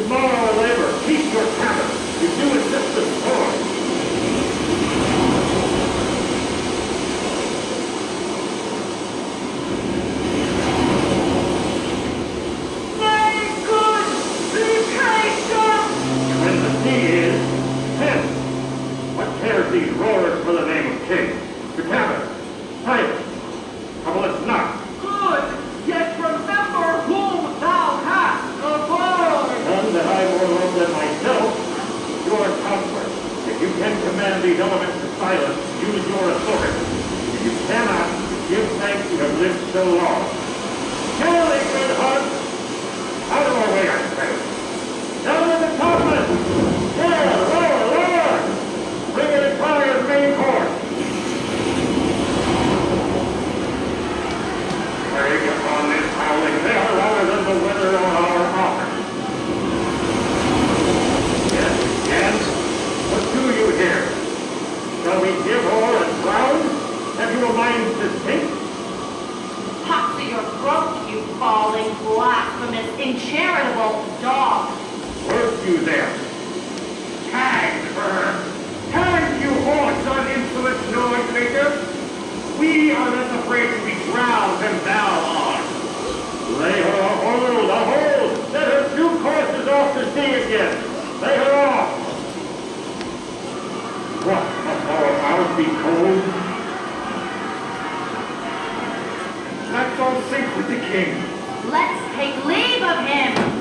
Tomorrow, labor, keep your cabin. You do assist the storm. These roarers for the name of king. To cabin. Silence. Trouble us not. Good. Yet remember whom thou hast aboard. None that I more love than myself. Your counselor. If you can command these elements to silence, use your authority. If you cannot, give thanks you have lived so long. Surely, good heart. Out of our way, I say. Down to the topmast. There, lower, lower. Bring it in fire's main course. Carrying upon this howling gale rather than the weather on our office. Yes. What do you here? Shall we give o'er and drown? Have you a mind to sink? Pop to your throat, you falling, blasphemous, incharitable dog. Work you there. Hang her. Hang you horse on insolent noise maker. We are less afraid to be drowned than thou art. Lay her a hold. Set her 2 courses off to sea again. Lay her off. What, must our mouths be cold? Let's all sink with the king. Let's take leave of him.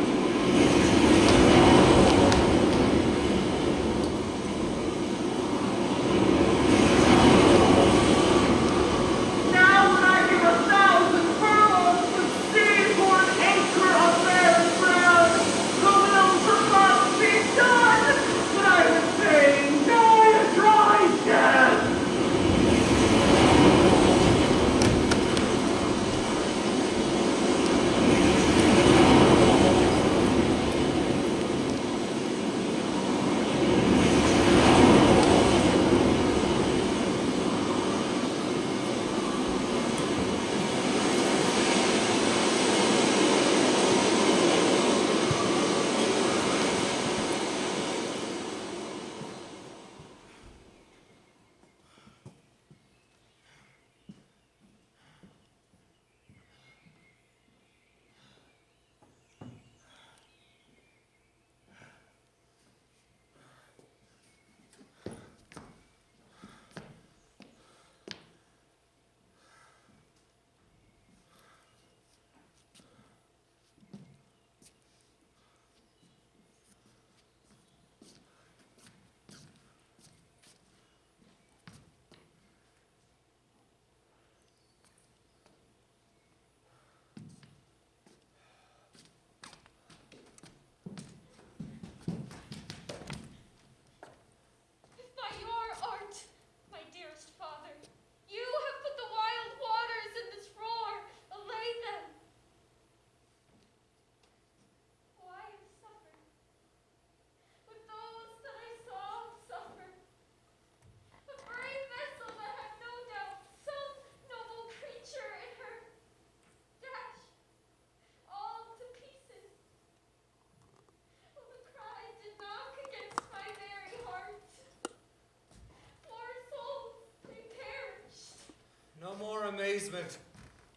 Amazement.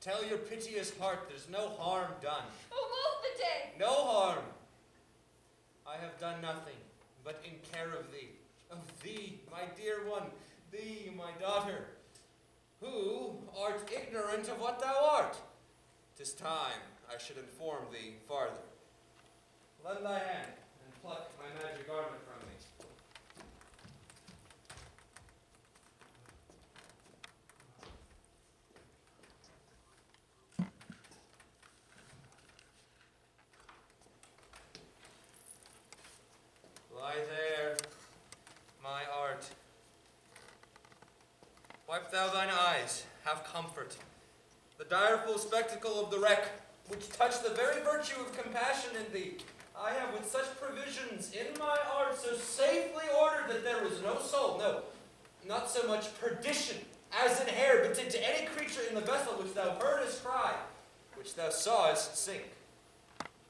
Tell your piteous heart there's no harm done. Oh, woe the day! No harm. I have done nothing, but in care of thee, my dear one, thee, my daughter, who art ignorant of what thou art. 'Tis time I should inform thee farther. Lend thy hand and pluck my magic garment from me. Lie there, my art. Wipe thou thine eyes, have comfort. The direful spectacle of the wreck, which touched the very virtue of compassion in thee, I have with such provisions in my art so safely ordered that there is no soul, no, not so much perdition as in hair, but to any creature in the vessel which thou heardest cry, which thou sawest sink.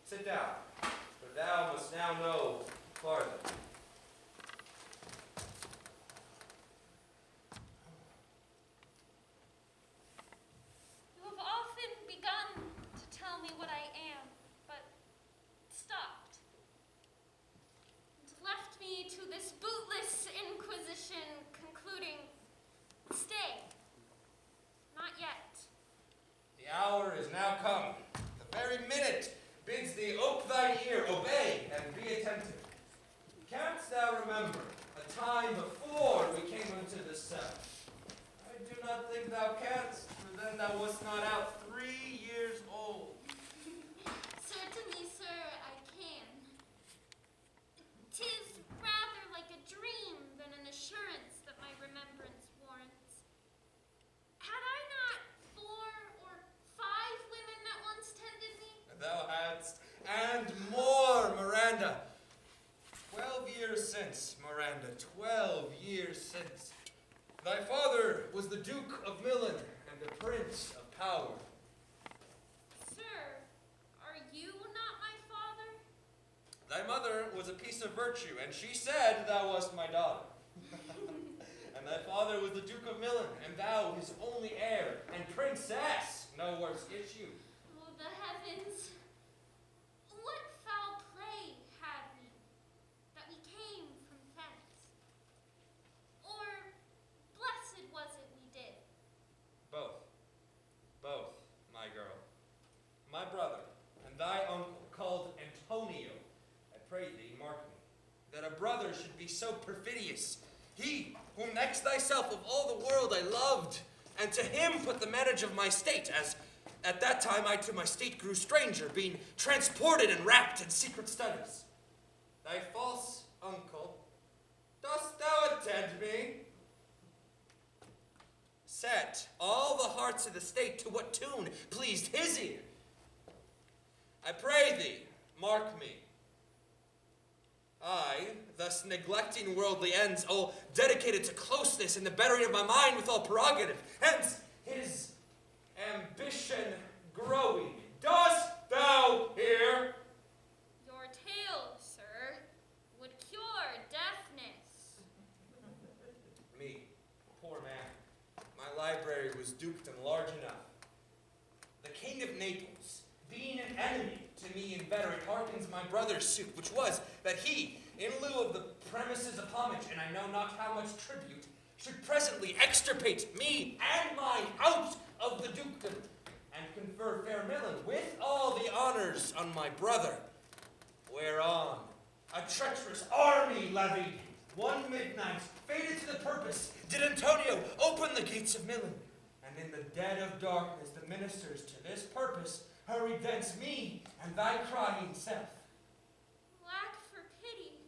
Sit down, for thou must now know farther. You have often begun to tell me what I am, but stopped. And left me to this bootless inquisition, concluding, stay. Not yet. The hour is now come. The very minute bids thee ope thine ear, obey, and be attentive. Canst thou remember a time before we came into this cell? I do not think thou canst, for then thou wast not out 3 years old. Certainly, sir, I can. 'Tis rather like a dream than an assurance that my remembrance warrants. Had I not 4 or 5 women that once tended me? Thou hadst, and more, Miranda. 12 years since, Miranda, 12 years since. Thy father was the Duke of Milan and the Prince of Power. Sir, are you not my father? Thy mother was a piece of virtue, and she said thou wast my daughter. And thy father was the Duke of Milan, and thou his only heir, and princess, no worse issue. Oh, the heavens! What foul play had we, that we came from thence? Or blessed was it we did? Both, my girl. My brother, and thy uncle, called Antonio, I pray thee, mark me, that a brother should be so perfidious. He, whom next thyself of all the world I loved, and to him put the manage of my state, as at that time I to my state grew stranger, being transported and wrapped in secret studies. Thy false uncle, dost thou attend me? Set all the hearts of the state to what tune pleased his ear. I pray thee, mark me. I, thus neglecting worldly ends, all dedicated to closeness and the bettering of my mind with all prerogative. Hence, his ambition growing. Dost thou hear? Your tale, sir, would cure deafness. Me, poor man, my library was duped and large enough. The king of Naples, being an enemy to me inveterate, hearkens my brother's suit, which was that he, in lieu of the premises of homage, and I know not how much tribute, should presently extirpate me and mine out of the dukedom, and confer fair Milan with all the honors on my brother, whereon a treacherous army levied. One midnight, fated to the purpose, did Antonio open the gates of Milan, and in the dead of darkness the ministers to this purpose hurried thence me and thy crying self. Lack for pity.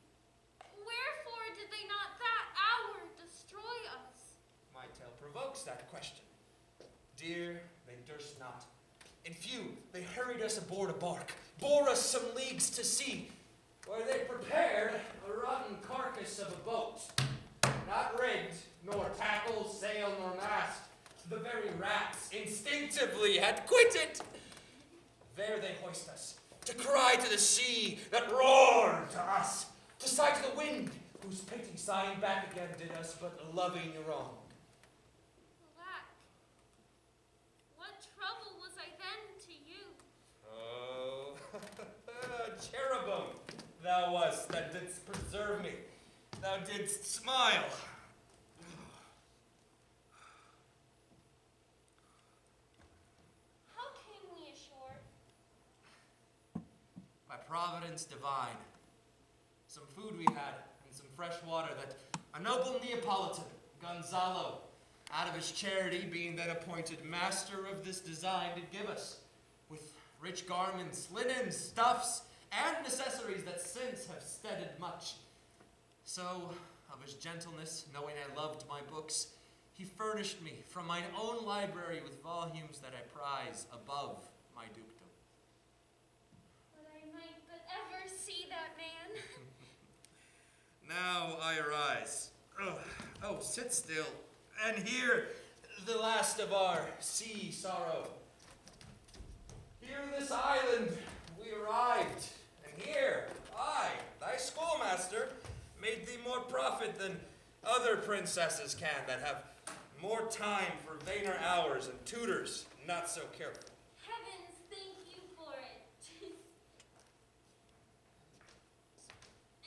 Wherefore did they not that hour destroy us? My tale provokes that question. Dear, they durst not. In few, they hurried us aboard a bark, bore us some leagues to sea, where they prepared a rotten carcass of a boat, not rigged, nor tackle, sail, nor mast. The very rats instinctively had quitted. There they hoist us, to cry to the sea that roared to us, to sigh to the wind, whose pity sighing back again did us but a loving wrong. Alack, what trouble was I then to you? Oh, cherubim thou wast that didst preserve me. Thou didst smile. How came we ashore? By providence divine. Some food we had, and some fresh water that a noble Neapolitan, Gonzalo, out of his charity, being then appointed master of this design, did give us, with rich garments, linens, stuffs, and necessaries that since have steaded much. So, of his gentleness, knowing I loved my books, he furnished me from mine own library with volumes that I prize above my dukedom. But I might but ever see that man. Now I arise. Oh, sit still, and hear the last of our sea sorrow. Here in this island we arrived, and here made thee more profit than other princesses can that have more time for vainer hours and tutors not so careful. Heavens, thank you for it.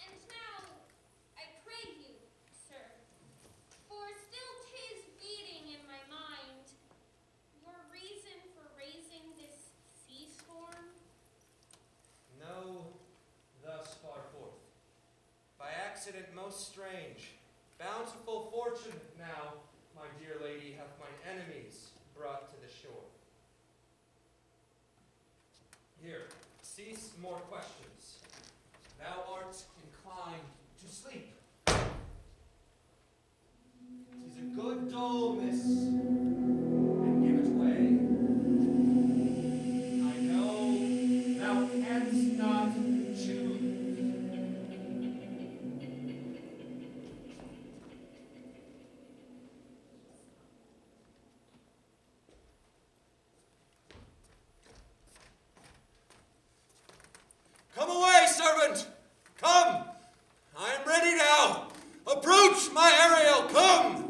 And now, I pray you, sir, for still 'tis beating in my mind, your reason for raising this sea storm? No, thus far forth. By accident most strange, bountiful fortune now, my dear lady, hath mine enemies brought to the shore. Here, cease more questions. Thou art inclined to sleep. 'Tis a good dole, miss, and give it way. I know thou canst not choose. Come away, servant! Come! I am ready now! Approach, my Ariel, come!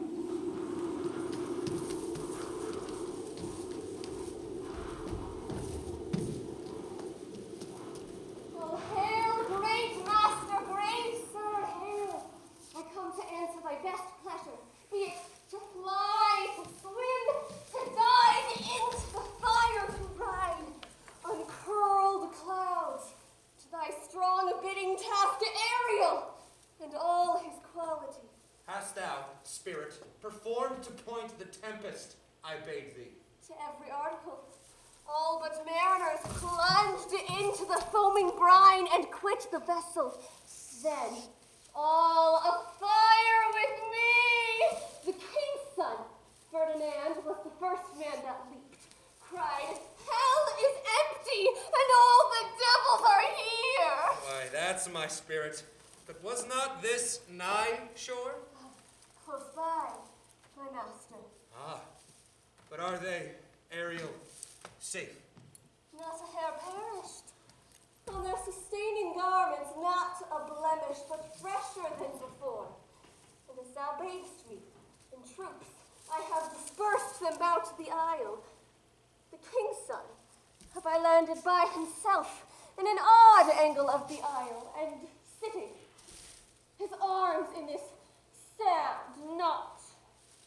Oh, hail, great master, great sir, hail! I come to answer thy best pleasure, be it to fly, to swim, to dive into the fire to ride, uncurl the clouds, to thy strong bidding task to Ariel, and all his quality. Hast thou, spirit, performed to point the tempest I bade thee? To every article, all but mariners plunged into the foaming brine and quit the vessel. Then, all afire with me, the king's son, Ferdinand, was the first man that leaped, cried, "Hell is empty, and all the devils are here!" Why, that's my spirit. But was not this nigh shore? Close by, my master. Ah, but are they, Ariel, safe? Not a hair perished. On their sustaining garments, not a blemish, but fresher than before. And as thou badest me, in troops, I have dispersed them about the isle. The king's son have I landed by himself in an odd angle of the isle, and sitting, his arms in this sad knot.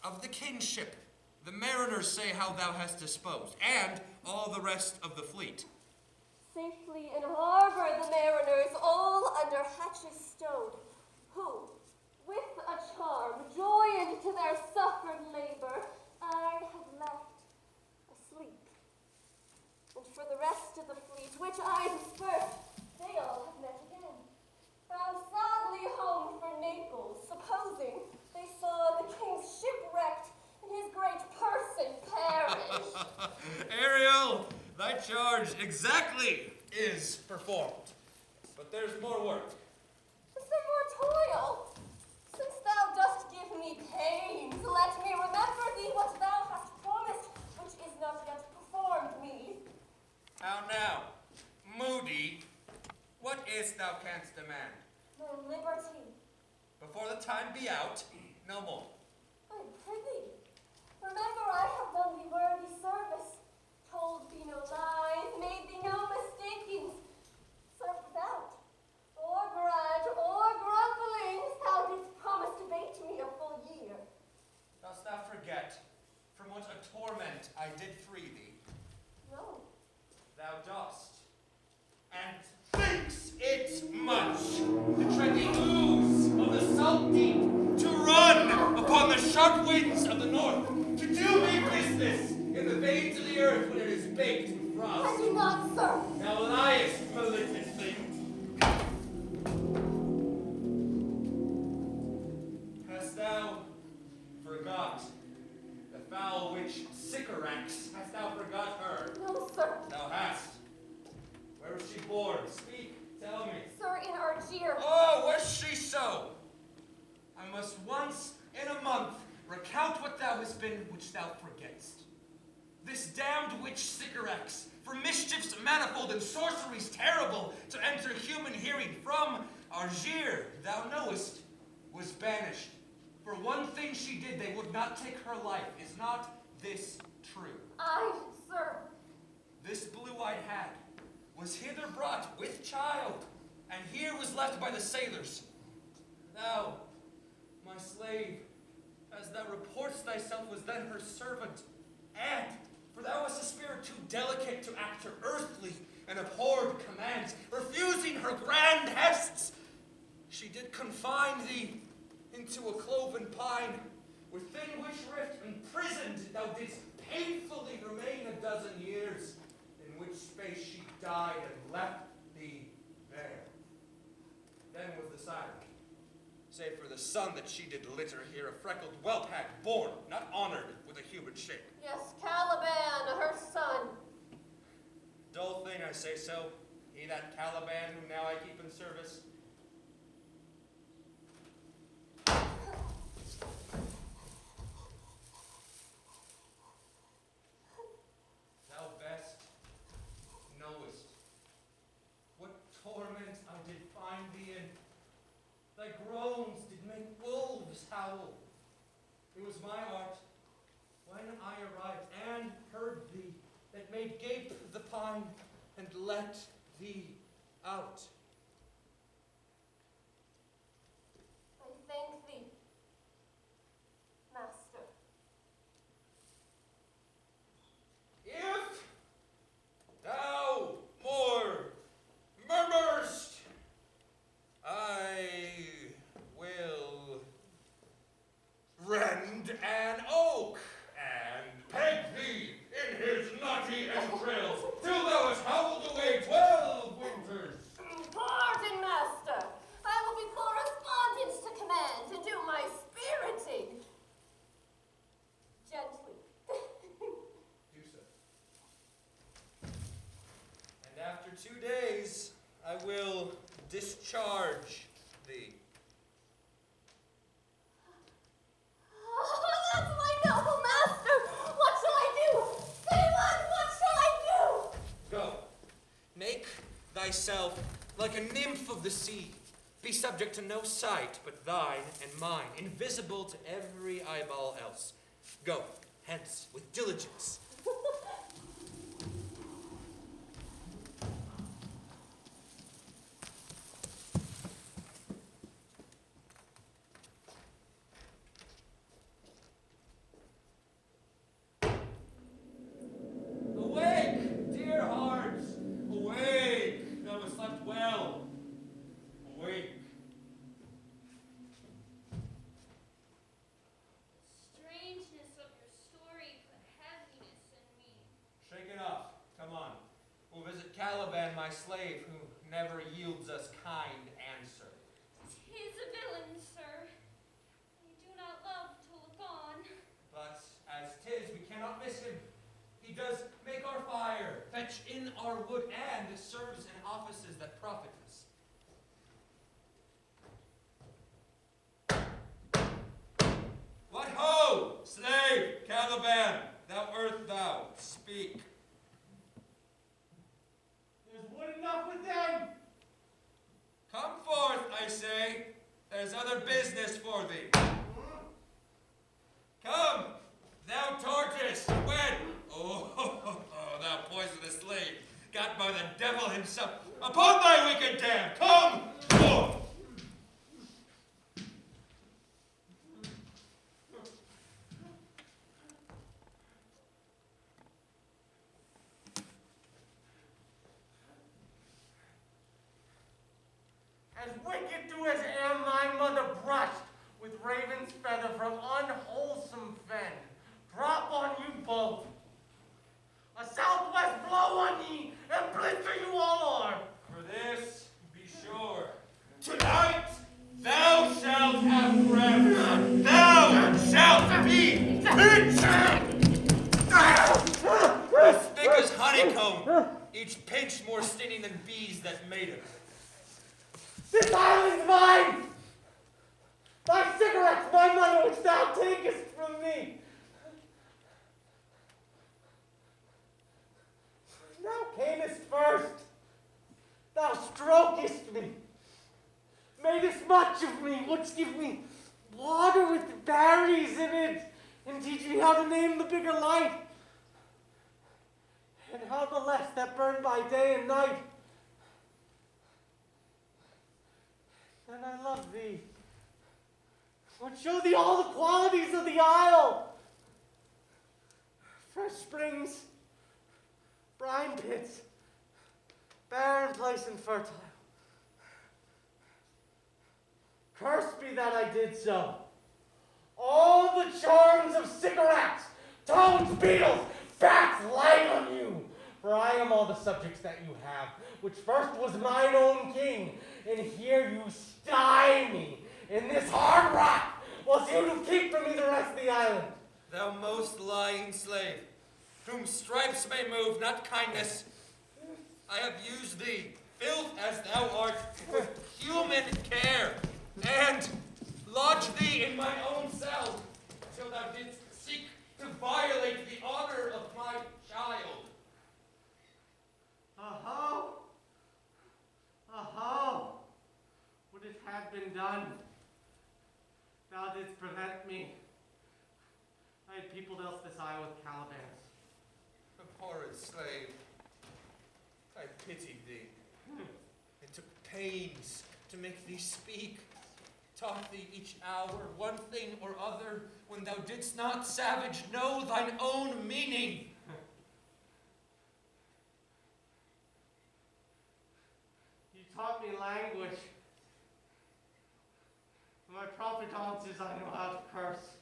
Of the kingship, the mariners say how thou hast disposed, and all the rest of the fleet. Safely in harbor the mariners, all under hatches stowed, who, with a charm, joined to their suffered labor, I have left asleep. And for the rest of the fleet, which I dispersed, they all have met again, bound sadly home for Naples, supposing they saw the king's shipwrecked and his great person perish. Ariel, thy charge exactly is performed. But there's more work. Is there more toil? Since thou dost give me pains, let me remember thee what thou hast promised, which is not yet performed me. How now, moody, what is't thou canst demand? My liberty, Before the time be out, no more. I prithee. Remember I have done thee worthy service, told thee no lies, made thee no mistakings. Served without, or grudge, or grumblings, thou didst promise to bait me a full year. Dost thou forget from what a torment I did free thee? No. Thou dost, and thinks it much to tread the ooze of the salt deep, to run upon the sharp winds of the north, to do me business in the veins of the earth when it is baked with I frost. do not, sir. Thou liest, malignant thing. Hast thou forgot the foul witch Sycorax? Hast thou forgot her? No, sir. Thou hast. Where was she born? Speak, tell me. Sir, in Argier. Oh, was she so? I must once in a month recount what thou hast been which thou forgettest. This damned witch Sycorax, for mischiefs manifold and sorceries terrible to enter human hearing from Argier, thou knowest, was banished. For one thing she did, they would not take her life. Is not this true? Aye, sir. This blue-eyed hag was hither brought with child, and here was left by the sailors. Thou, my slave, as thou reportst thyself, was then her servant, and, for thou wast a spirit too delicate to act her earthly and abhorred commands, refusing her grand hests, she did confine thee into a cloven pine, within which rift imprisoned thou didst painfully remain a dozen years, in which space she died and left thee there. Then was the silence, save for the son that she did litter here, a freckled whelp hag, born, not honored, with a human shape. Yes, Caliban, her son. Dull thing, I say so. He that Caliban whom now I keep in service. Thou best knowest what torment I did find thee in. Thy groans did make wolves howl. It was my art, when I arrived and heard thee, that made gape the pine and let thee out. I thank thee, master. If thou more murmurst, I will rend an oak and peg thee in his knotty entrails till thou hast howled away 12 winters. Pardon, master. I will be correspondence to command and do my spiriting. Gently. Do so. And after 2 days, I will discharge thee. Oh, that's my noble master. What shall I do? Say what shall I do? Go. Make thyself like a nymph of the sea. Be subject to no sight but thine and mine, invisible to every eyeball else. Go, hence, with diligence. Awake, dear hearts! Awake! Thou hast slept well. Awake. Strangeness of your story put heaviness in me. Shake it off. Come on. We'll visit Caliban, my slave, who never yields us kind answer. 'Tis a villain, sir. I do not love to look on. But as 'tis, we cannot miss him. He does make our fire, fetch in our wood, and serves in offices that profit us. What ho! Slave, Caliban, thou art thou, speak. There's wood enough within. Come forth, I say. There's other business for thee. Come, thou tortoise, when? Oh, thou poisonous slave, got by the devil himself. Upon thy wicked dam, come forth. As wicked do as ere my mother brushed with raven's feather from unwholesome fen. Drop on you both. A southwest blow on ye, and blister you all o'er. For this, be sure, tonight thou shalt have rest. Thou shalt be pinched. As thick as honeycomb, each pinch more stinging than bees that made it. This island's mine! made this much of me, wouldst give me water with berries in it, and teach me how to name the bigger light, and how the less that burn by day and night. And I love thee, would show thee all the qualities of the isle. Fresh springs, brine pits, barren place and fertile. Cursed be that I did so. All the charms of cigarettes, toads, beetles, bats light on you. For I am all the subjects that you have, which first was mine own king, and here you sty me in this hard rock, whilst you do keep from me the rest of the island. Thou most lying slave, whom stripes may move, not kindness, I have used thee, filth as thou art, with human care, and lodged thee in my own cell, till thou didst seek to violate the honor of my child. Aho! Aho! Would it had been done? Thou didst prevent me. I had peopled else this isle with Calibans. Abhorred slave, I pitied thee, and took pains to make thee speak, taught thee each hour one thing or other, when thou didst not, savage, know thine own meaning. You taught me language. My profitances I know how to curse.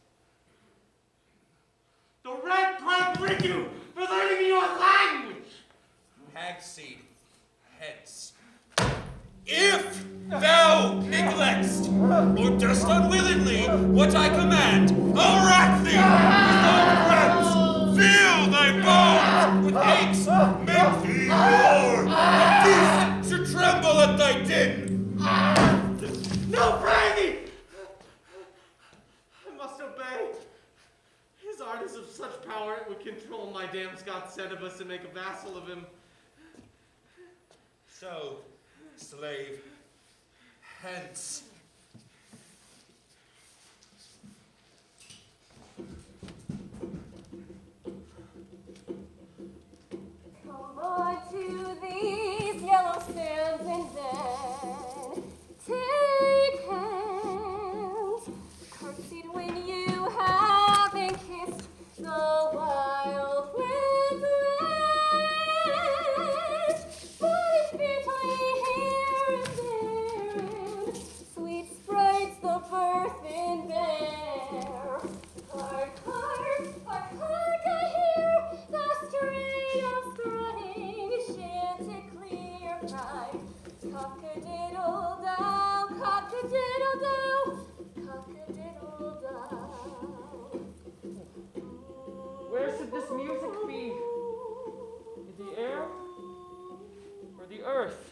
The red plague rid you for learning me your language! Hagseed, hence. If thou neglectst, or dost unwillingly, what I command, I'll rack thee with thy friends, fill thy bones with aches, make thee roar, a beast should tremble at thy din. No, Brandy! I must obey. His art is of such power it would control my damn Scott Sedibus and make a vassal of him. So, slave, hence. Come on to these yellow sands and then take hands. Curtsied when you haven't kissed the wild wind range. But bitterly here and there, and sweet sprites the birth bear. Hark, I hear the strain of strutting chanticleer cry. Cock-a-diddle-dow, cock-a-diddle-dow, cock-a-diddle-dow. Where should this music be? In the air or the earth?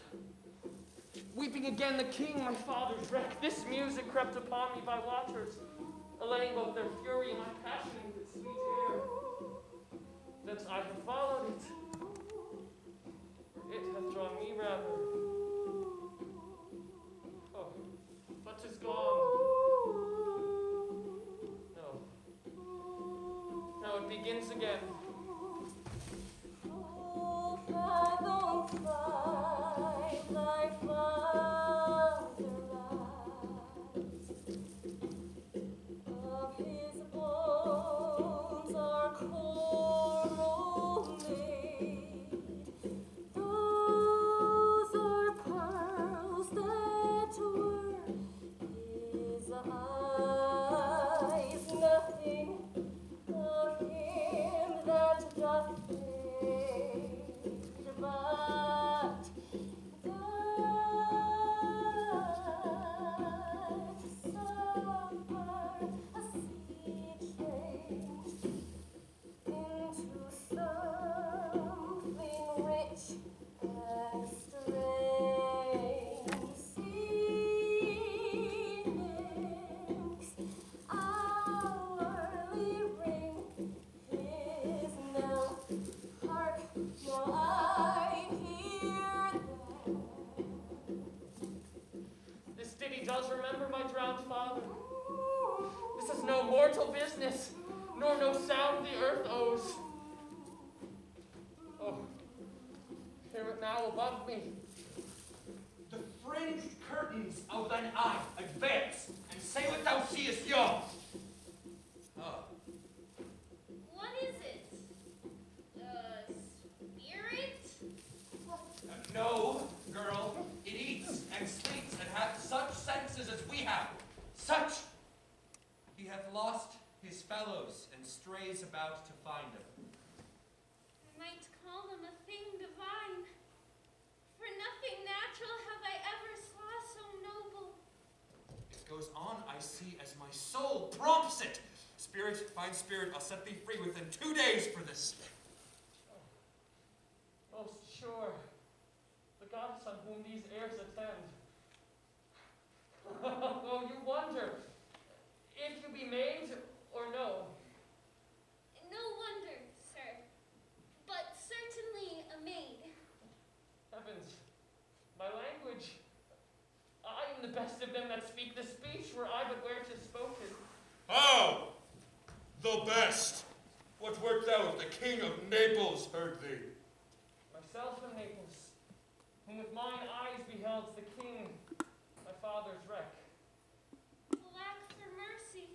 Weeping again the king, my father's wreck, this music crept upon me by waters, allaying both their fury and my passion with its sweet air. Thence I have followed it. It hath drawn me rather. Oh, but 'tis gone. No. Now it begins again. Oh, fathom find thy father lies. Of his bones are coral made. Those are pearls that were his eyes. Nothing of him that doth fade by. clouds remember my drowned father. This is no mortal business, nor no sound the earth owes. Oh, hear it now above me. The fringed curtains of thine eye advance, and say what thou seest yon. Ah, What is it? A spirit? no, girl, it eats and sleeps and hath such senses as we have. Such! He hath lost his fellows and strays about to find them. I might call them a thing divine. For nothing natural have I ever saw so noble. It goes on, I see, as my soul prompts it. Spirit, fine spirit, I'll set thee free within 2 days for this. Most sure, the goddess on whom these airs attend. Oh, you wonder if you be maid or no. No wonder, sir, but certainly a maid. Heavens, my language. I am the best of them that speak the speech were I but where 'tis spoken. How? The best. What wert thou if the king of Naples heard thee? Myself in Naples, whom with mine eyes beheld the king, my father's wreck. Lack for mercy.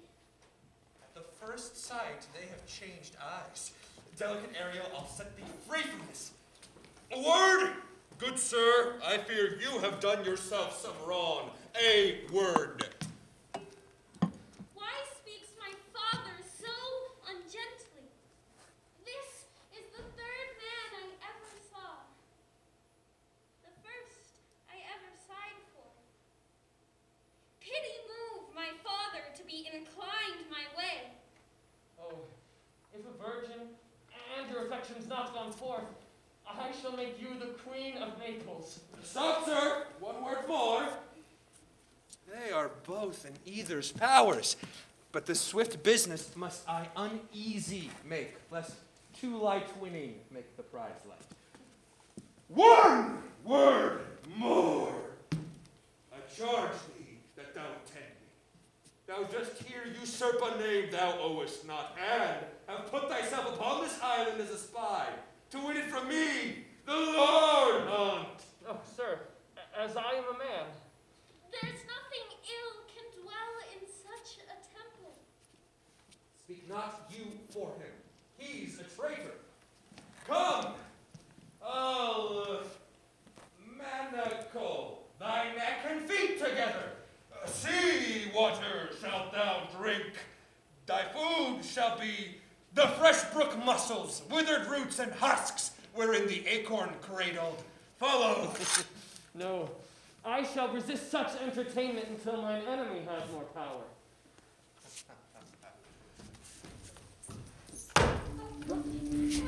At the first sight, they have changed eyes. Delicate Ariel, I'll set thee free from this. A word! Good sir, I fear you have done yourself some wrong. A word. Why speaks my father so ungently? This is the third man I ever saw. The first I ever sighed for. Pity move my father to be inclined my way. Oh, if a virgin and your affections not gone forth, I shall make you the queen of Naples. Stop, sir. One word more. They are both in either's powers, but the swift business must I uneasy make, lest too light winning make the prize light. One word more. I charge thee that thou attend me. Thou dost here usurp a name thou owest not, and have put thyself upon this island as a spy, to win it from me, the Lord Hunt. Oh, sir, as I am a man. There's nothing ill can dwell in such a temple. Speak not you for him. He's a traitor. Come, I'll manacle thy neck and feet together. Sea water shalt thou drink. Thy food shall be the fresh brook mussels, withered roots and husks, wherein the acorn cradled. Follow. No, I shall resist such entertainment until mine enemy has more power.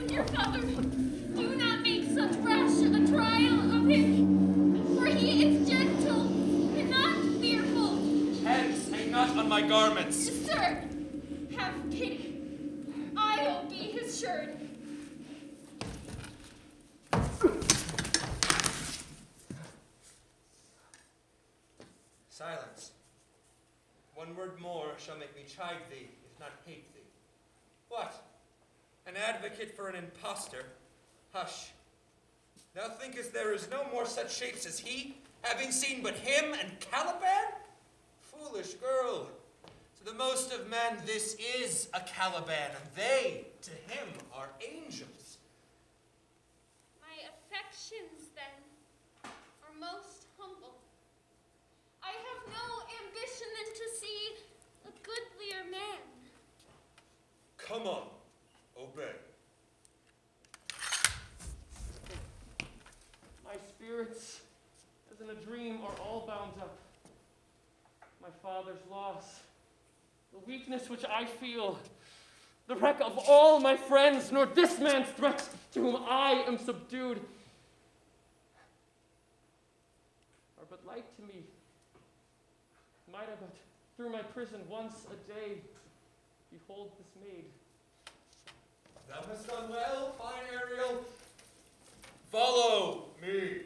Dear father, do not make such rash a trial of him, for he is gentle and not fearful. Hence, hang not on my garments. Sir, have pity. I'll be his sherd. Silence. One word more shall make me chide thee, if not hate thee. What? An advocate for an impostor? Hush. Thou thinkest there is no more such shapes as he, having seen but him and Caliban? Foolish girl. To the most of men this is a Caliban, and they, to him, are angels. My affections, then, are most humble. I have no ambition than to see a goodlier man. Come on, obey. My spirits, as in a dream, are all bound up. My father's loss, the weakness which I feel, the wreck of all my friends, nor this man's threats to whom I am subdued, are but light to me. Might I but, through my prison once a day, behold this maid. Thou hast done well, fine Ariel. Follow me.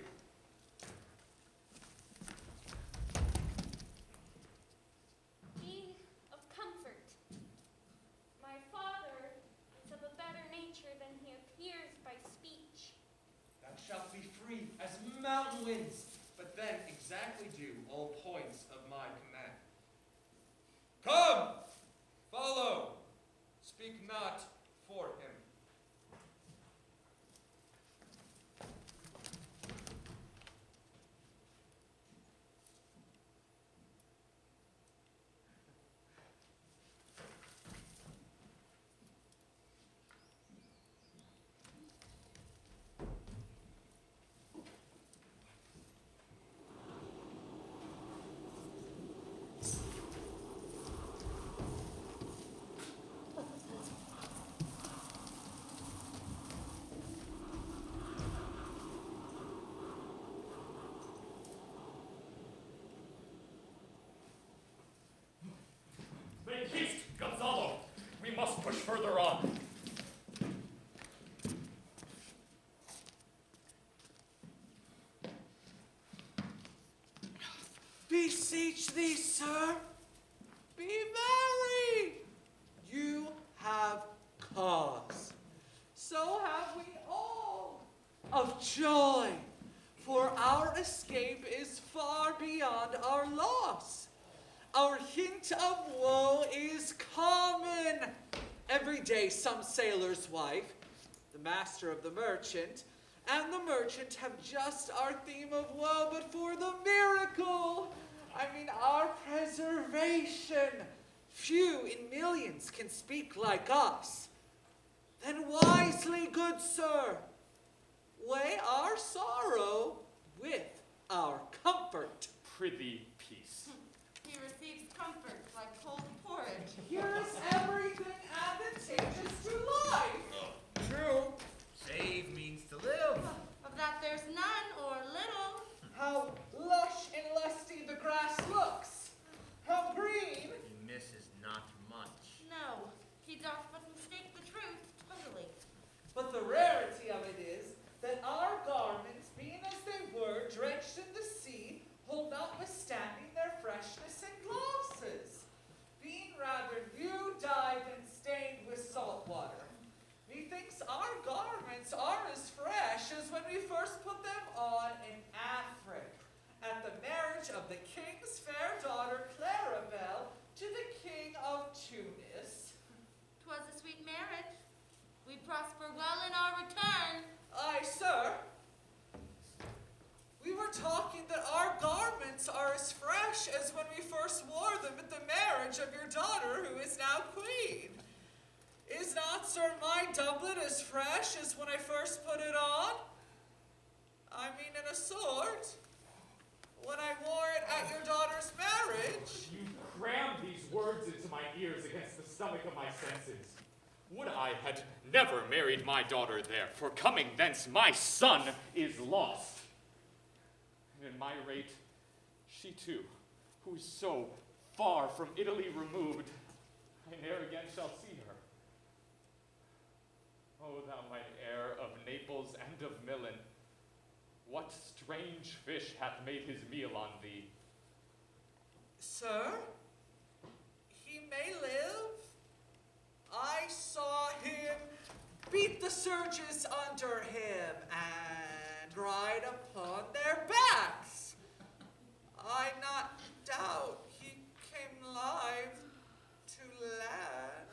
push further on. Beseech thee, sir, be merry. You have cause. So have we all of joy, for our escape is far beyond our loss. Our hint of woe is common. Every day some sailor's wife, the master of the merchant, and the merchant have just our theme of woe, but for the miracle, our preservation, few in millions can speak like us. Then wisely, good sir, weigh our sorrow with our comfort. Prithee, peace. He receives comfort like cold porridge. Here is everything advantageous to life. True. Save means to live. Of that there's none or little. How lush and lusty the grass looks. How green. He misses not much. No, he doth but mistake the truth totally. But the rarity of it is that our garments, being as they were, drenched in the sea, hold notwithstanding their freshness and glosses, being rather new-dyed than stained with salt water. Methinks our garments are as fresh as when we first put them on in Afric, at the marriage of the king's fair daughter Clarabelle to the king of Tunis. 'Twas a sweet marriage. We prosper well in our return. Aye, sir. We were talking that our garments are as fresh as when we first wore them at the marriage of your daughter, who is now queen. Is not, sir, my doublet as fresh as when I first put it on? In a sort, when I wore it at your daughter's marriage. You crammed these words into my ears against the stomach of my senses. Would I had never married my daughter there, for coming thence my son is lost. And in my rate, she too, who is so far from Italy removed, I ne'er again shall see her. O thou my heir of Naples and of Milan, what strange fish hath made his meal on thee? Sir, he may live. I saw him beat the surges under him and ride upon their backs. I not doubt he came live to land.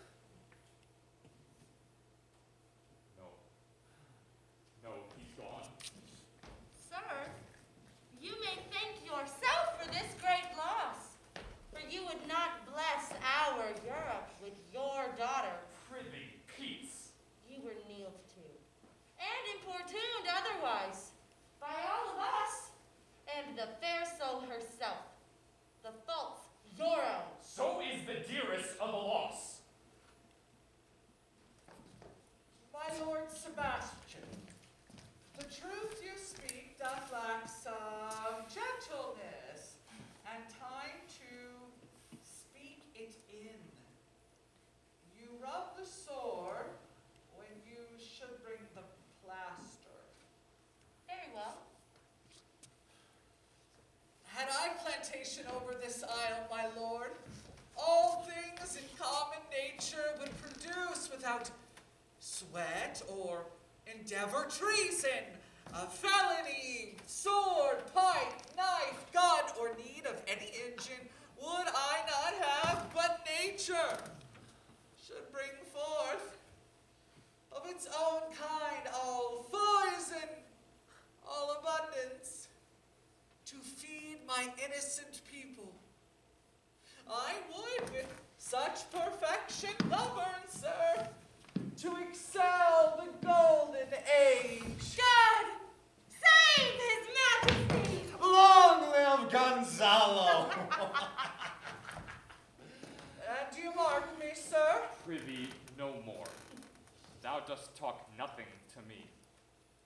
No, he's gone. Sir, you may thank yourself for this great loss, for you would not bless our Europe with your daughter. Prithee, peace. You were kneeled to, and importuned otherwise, by all of us, and the fair soul herself. The fault's your own. So is the dearest of the loss. My Lord Sebastian, the truth you speak doth lack some gentleness, and time to speak it in. You rub the sore when you should bring the plaster. Very well. Had I plantation over this isle, my lord, all things in common nature would produce without sweat or endeavor treason, felony, sword, pike, knife, gun, or need of any engine would I not have, but nature should bring forth of its own kind all poison, all abundance, to feed my innocent people. I would with such perfection govern, sir, to excel the golden age. God, save his majesty! Long live Gonzalo! And you mark me, sir? Prithee, no more. Thou dost talk nothing to me.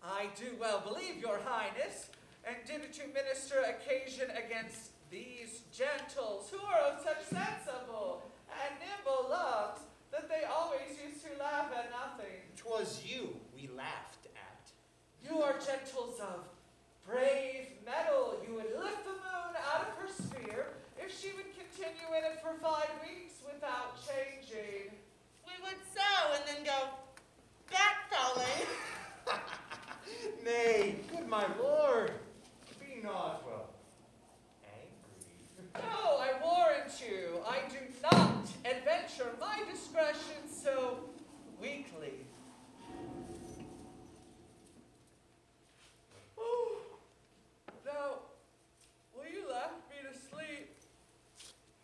I do well believe, your highness, and did it to minister occasion against these gentles, who are of such sensible and nimble loves, that they always use gentles of brave metal, you would lift the moon out of her sphere if she would continue in it for 5 weeks without changing. We would sow and then go back falling. Nay, good my lord, be not, well, angry. No, I warrant you, I do not adventure my discretion so weakly. Oh, now, will you laugh me to sleep?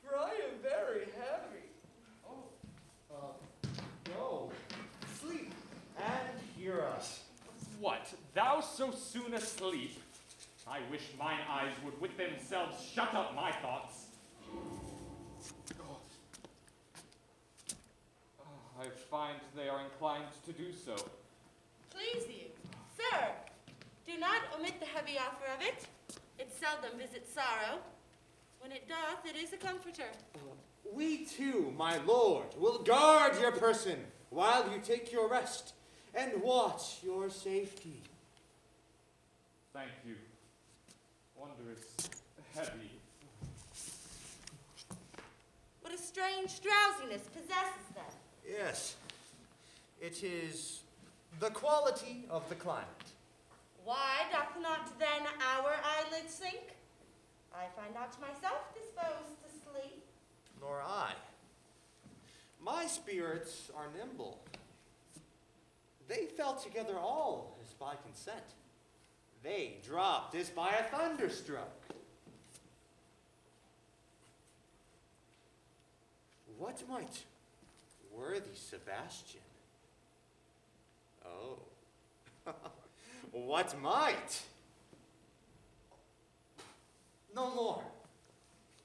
For I am very heavy. Go, sleep, and hear us. What, thou so soon asleep? I wish mine eyes would with themselves shut up my thoughts. I find they are inclined to do so. Please you, sir, do not omit the heavy offer of it. It seldom visits sorrow. When it doth, it is a comforter. We too, my lord, will guard your person while you take your rest and watch your safety. Thank you. Wondrous heavy. What a strange drowsiness possesses them. Yes, it is the quality of the climate. Why doth not then our eyelids sink? I find not myself disposed to sleep. Nor I. My spirits are nimble. They fell together all as by consent. They dropped as by a thunderstroke. What might worthy Sebastian? Oh. What might? No more.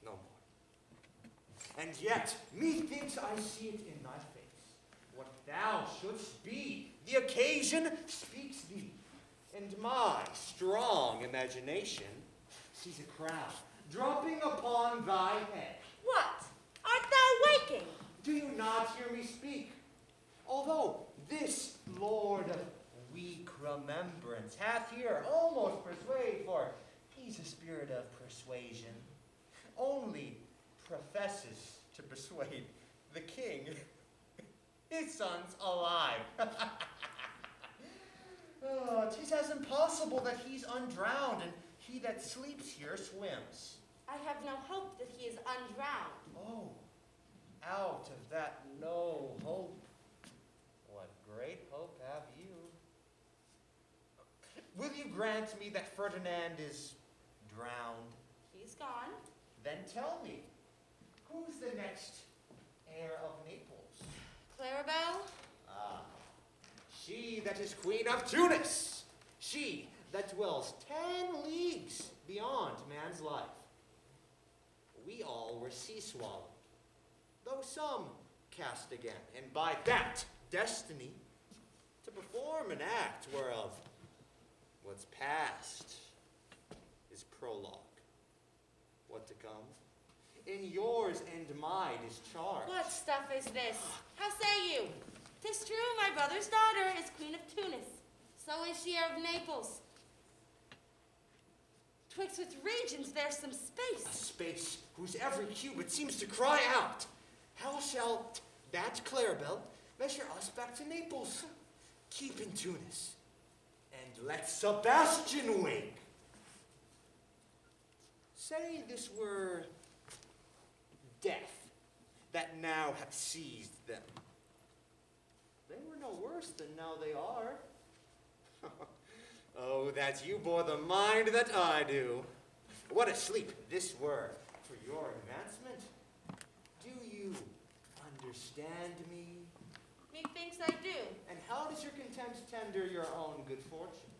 No more. And yet, methinks I see it in thy face. What thou shouldst be, the occasion speaks thee. And my strong imagination sees a crown dropping upon thy head. What? Art thou waking? Do you not hear me speak? Although this Lord of weak remembrance hath here almost persuade, for he's a spirit of persuasion, only professes to persuade the king, his son's alive. Oh, 'tis as impossible that he's undrowned, and he that sleeps here swims. I have no hope that he is undrowned. Oh, out of that no hope, what great hope have you? Will you grant me that Ferdinand is drowned? He's gone. Then tell me, who's the next heir of Naples? Clarabelle? Ah, she that is queen of Tunis. She that dwells 10 leagues beyond man's life. We all were sea swallowed, though some cast again, and by that destiny to perform an act whereof what's past is prologue. What to come in yours and mine is charged. What stuff is this? How say you? 'Tis true my brother's daughter is queen of Tunis. So is she of Naples. Twixt with regions there's some space. A space whose every cubit seems to cry out, how shall that Clarabelle measure us back to Naples? Keep in Tunis, and let Sebastian wake. Say this were death that now hath seized them. They were no worse than now they are. Oh, that you bore the mind that I do. What a sleep this were for your advancement. Do you understand me? Methinks I do. And how does your contempt tender your own good fortune?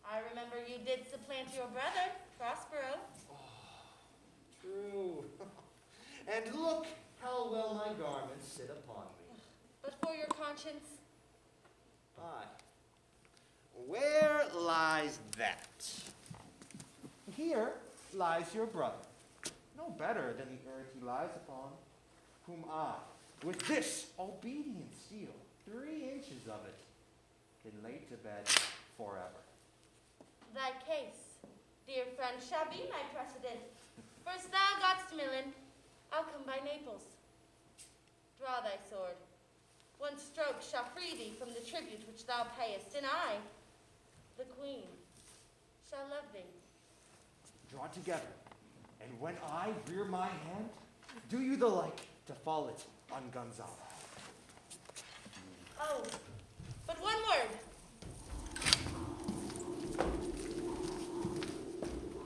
I remember you did supplant your brother, Prospero. True. And look how well my garments sit upon me. But for your conscience, Aye. Where lies that? Here lies your brother, no better than the earth he lies upon, whom I, with this obedient steel, 3 inches of it, can lay to bed forever. Thy case, dear friend, shall be my precedent. First thou godst Milan, I'll come by Naples. Draw thy sword. One stroke shall free thee from the tribute which thou payest, and I, the queen, shall love thee. Draw together, and when I rear my hand, do you the like to fall it on Gonzalo. Oh, but one word.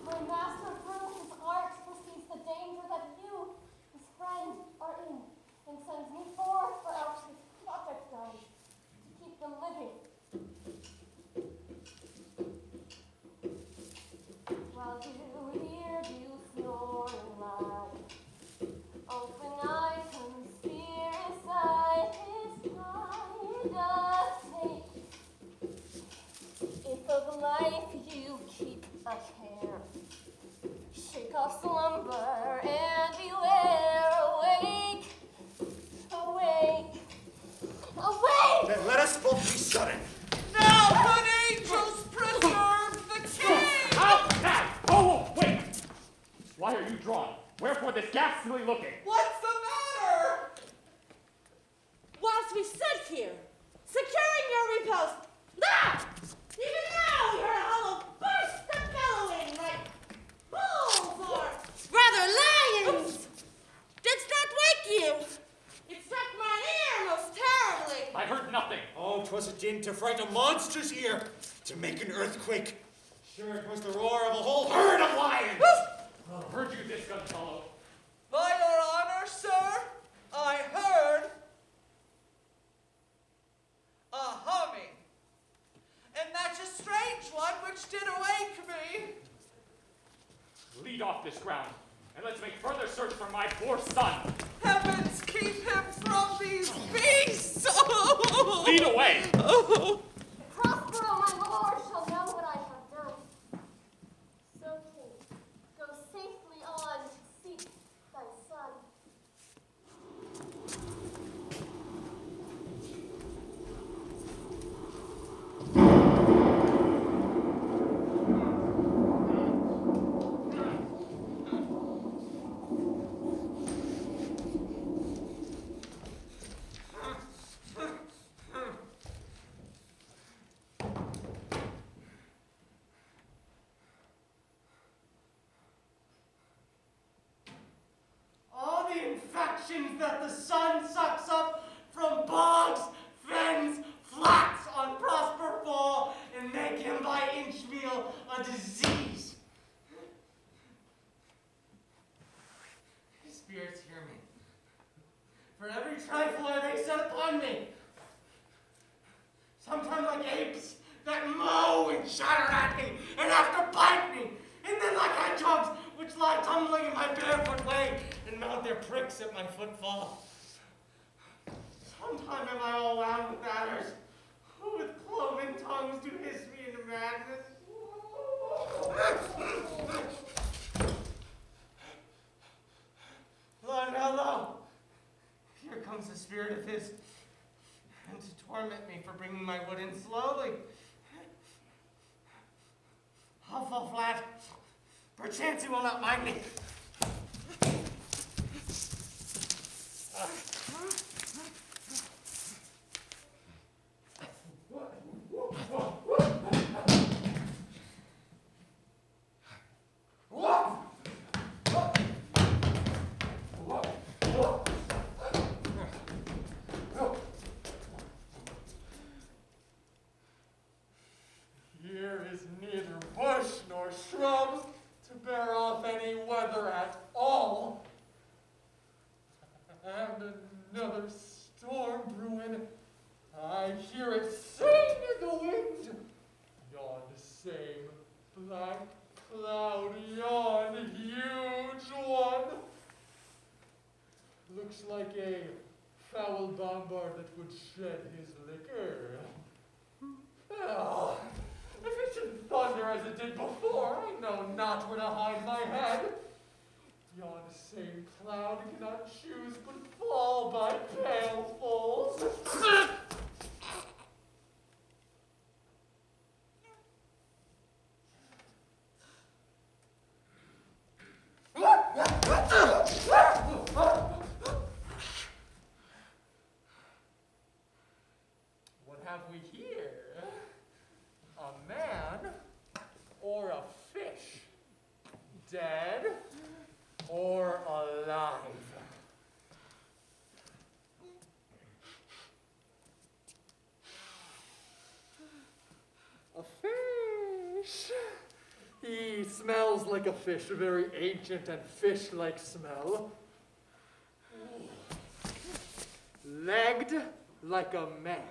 My master through his art foresees the danger that you, his friend, are in, and sends me forth without his project done, to keep them living. While you hear you snore and lie, open eyes and fear inside his eye does take. If of life you keep a care, shake off slumber and beware. Awake, awake, awake! Then let us both be sudden. Now, good angels, preserve the king! Out now! Oh, wait! Why are you drawn? Wherefore this ghastly looking? What's the matter? Whilst we stood here, securing your repose, even now we heard a hollow burst of bellowing like bulls or rather lions. Didst not wake you? It struck my ear most terribly. I heard nothing. Oh, 'twas a din to fright a monster's ear, to make an earthquake. Sure, it was the roar of a whole herd of lions. Heard you this, Gonzalo? By your honor, sir, I heard a humming, and that's a strange one which did awake me. Lead off this ground, and let's make further search for my poor son. Heavens keep him from these beasts! Lead away! Prospero, my lord, shall know what I have done. So, king, go safely on to seek thy son. All the infections that the sun sucks up from bogs, fens, flats on Prosper Fall and make him by inchmeal a disease. Spirits, hear me. For every trifler they set upon me, sometimes like apes that mow and shatter at me and after bite me, and then like hedgehogs which lie tumbling in my barefoot way and mount their pricks at my footfall. Sometimes am I all wound with adders, who with cloven tongues do hiss me into madness. Lo, no, lo. Here comes the spirit of his, and to torment me for bringing my wood in slowly. I'll fall flat. Perchance he will not mind me. Here is neither bush nor shrub to bear off any weather at all. And another storm brewing. I hear it sing in the wind. Yon same black cloud, yon huge one. Looks like a foul bombard that would shed his liquor. Oh, if it should thunder as it did before, I know not where to hide my head. Yon same cloud cannot choose but fall by pailfuls. we here? A man or a fish? Dead or alive? A fish. He smells like a fish, a very ancient and fish-like smell. Legged like a man.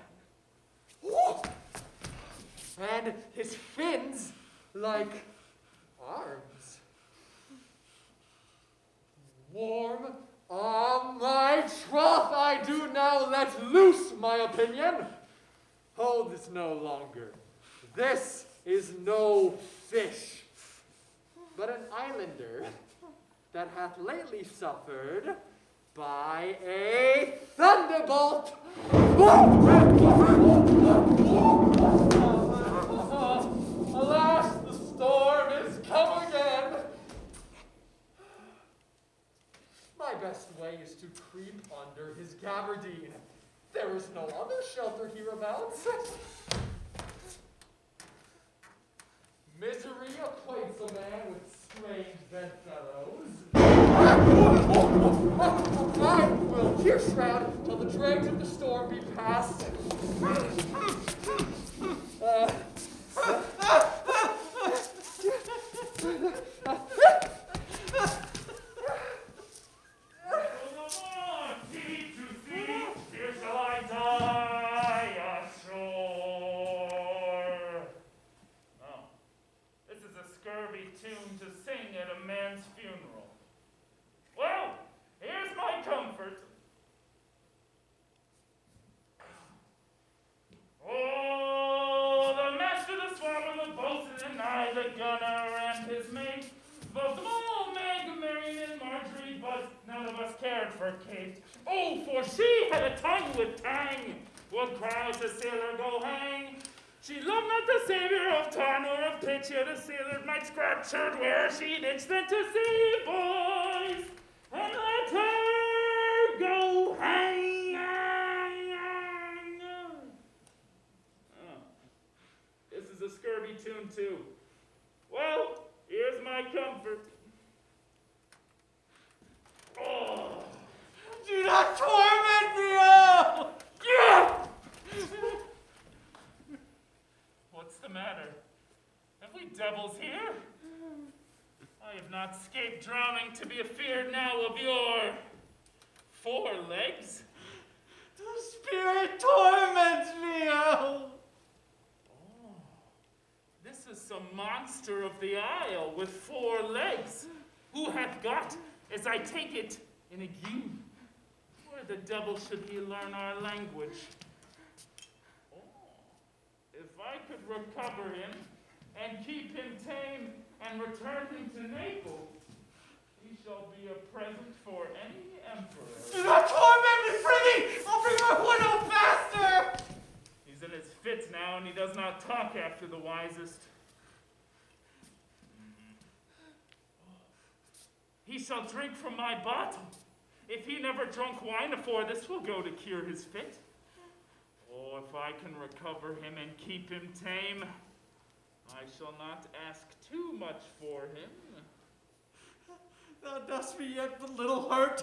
And his fins like arms. Warm on my trough, I do now let loose my opinion. Hold this no longer. This is no fish, but an islander that hath lately suffered by a thunderbolt. Alas, the storm is come again. My best way is to creep under his gabardine. There is no other shelter hereabouts. Misery acquaints a man with strange bedfellows. I will here shroud till the dregs of the storm be past. Oh, for she had a tongue with tang, would cries a sailor go hang. She loved not the savior of tar nor of pitch, yet a sailor might scratch her where she'd itch than to see boys, and let her go hang. Oh, this is a scurvy tune too. Well, here's my comfort. Oh. Do not torment me, oh! What's the matter? Have we devils here? I have not escaped drowning to be afeard now of your 4 legs. The spirit torments me, oh! Oh, this is some monster of the isle with 4 legs, who hath got, as I take it, an ague. Where the devil should he learn our language? Oh, if I could recover him and keep him tame and return him to Naples, he shall be a present for any emperor. Do not torment me, prithee! I'll bring my widow faster! He's in his fits now, and he does not talk after the wisest. He shall drink from my bottle. If he never drunk wine afore, this will go to cure his fit. Oh, if I can recover him and keep him tame, I shall not ask too much for him. Thou dost me yet but little hurt.